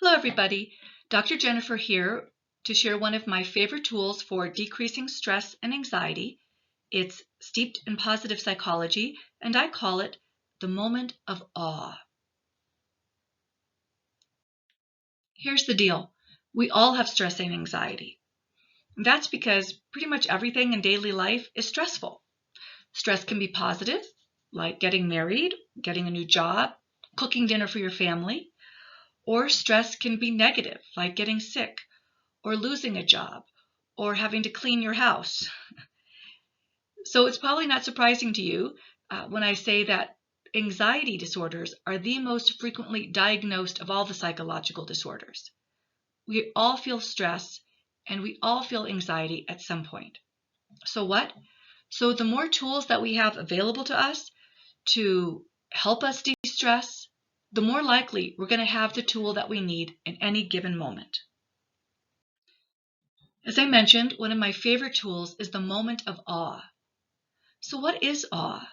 Hello, everybody. Dr. Jennifer here to share one of my favorite tools for decreasing stress and anxiety. It's steeped in positive psychology, and I call it the moment of awe. Here's the deal. We all have stress and anxiety. And that's because pretty much everything in daily life is stressful. Stress can be positive, like getting married, getting a new job, cooking dinner for your family, or stress can be negative, like getting sick, or losing a job, or having to clean your house. So it's probably not surprising to you when I say that anxiety disorders are the most frequently diagnosed of all the psychological disorders. We all feel stress and we all feel anxiety at some point. So what? So the more tools that we have available to us to help us de-stress, the more likely we're going to have the tool that we need in any given moment. As I mentioned, one of my favorite tools is the moment of awe. So what is awe?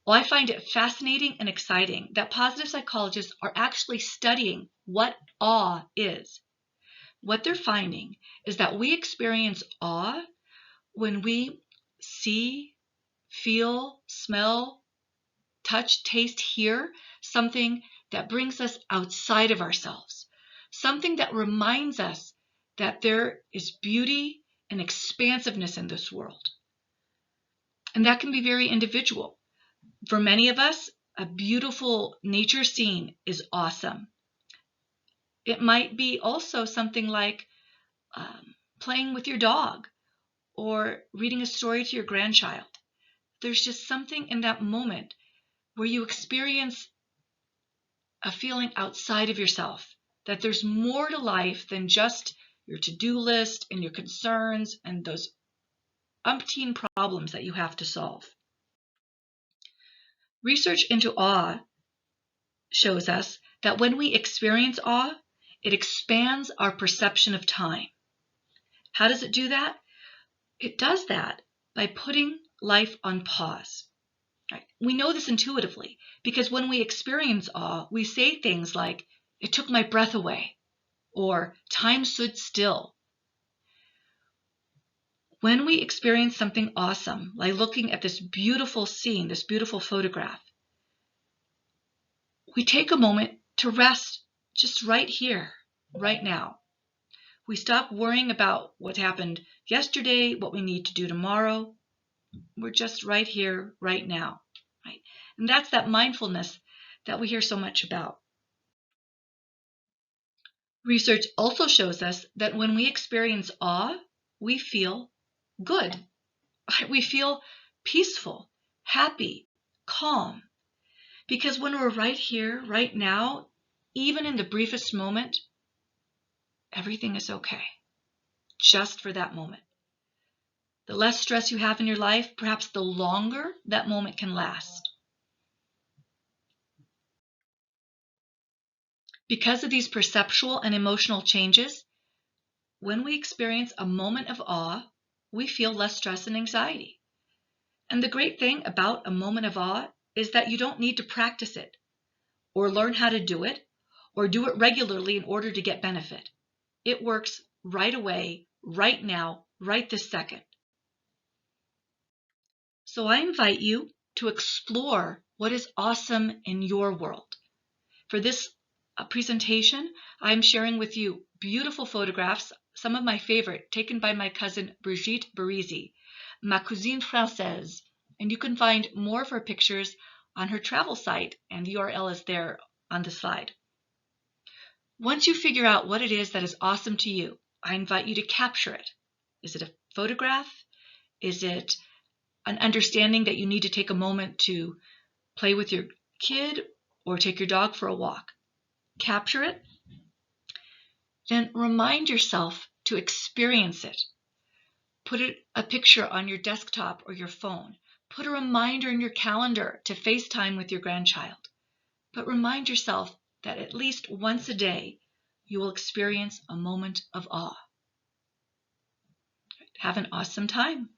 Well, I find it fascinating and exciting that positive psychologists are actually studying what awe is. What they're finding is that we experience awe when we see, feel, smell, touch, taste, hear something that brings us outside of ourselves, something that reminds us that there is beauty and expansiveness in this world. And that can be very individual. For many of us, a beautiful nature scene is awesome. It might be also something like playing with your dog or reading a story to your grandchild. There's just something in that moment where you experience a feeling outside of yourself, that there's more to life than just your to-do list and your concerns and those umpteen problems that you have to solve. Research into awe shows us that when we experience awe, it expands our perception of time. How does it do that? It does that by putting life on pause. Right? We know this intuitively because when we experience awe, we say things like, "It took my breath away," or "time stood still." When we experience something awesome, like looking at this beautiful scene, this beautiful photograph, we take a moment to rest just right here, right now. We stop worrying about what happened yesterday, what we need to do tomorrow. We're just right here, right now. Right? And that's that mindfulness that we hear so much about. Research also shows us that when we experience awe, we feel good. We feel peaceful, happy, calm. Because when we're right here, right now, even in the briefest moment, everything is okay. Just for that moment. The less stress you have in your life, perhaps the longer that moment can last. Because of these perceptual and emotional changes, when we experience a moment of awe, we feel less stress and anxiety. And the great thing about a moment of awe is that you don't need to practice it, or learn how to do it, or do it regularly in order to get benefit. It works right away, right now, right this second. So I invite you to explore what is awesome in your world. For this presentation, I'm sharing with you beautiful photographs, some of my favorite, taken by my cousin Brigitte Barisi, Ma Cousine Française. And you can find more of her pictures on her travel site, and the URL is there on the slide. Once you figure out what it is that is awesome to you, I invite you to capture it. Is it a photograph? Is it an understanding that you need to take a moment to play with your kid or take your dog for a walk? Capture it. Then remind yourself to experience it. Put a picture on your desktop or your phone. Put a reminder in your calendar to FaceTime with your grandchild. But remind yourself that at least once a day, you will experience a moment of awe. Have an awesome time.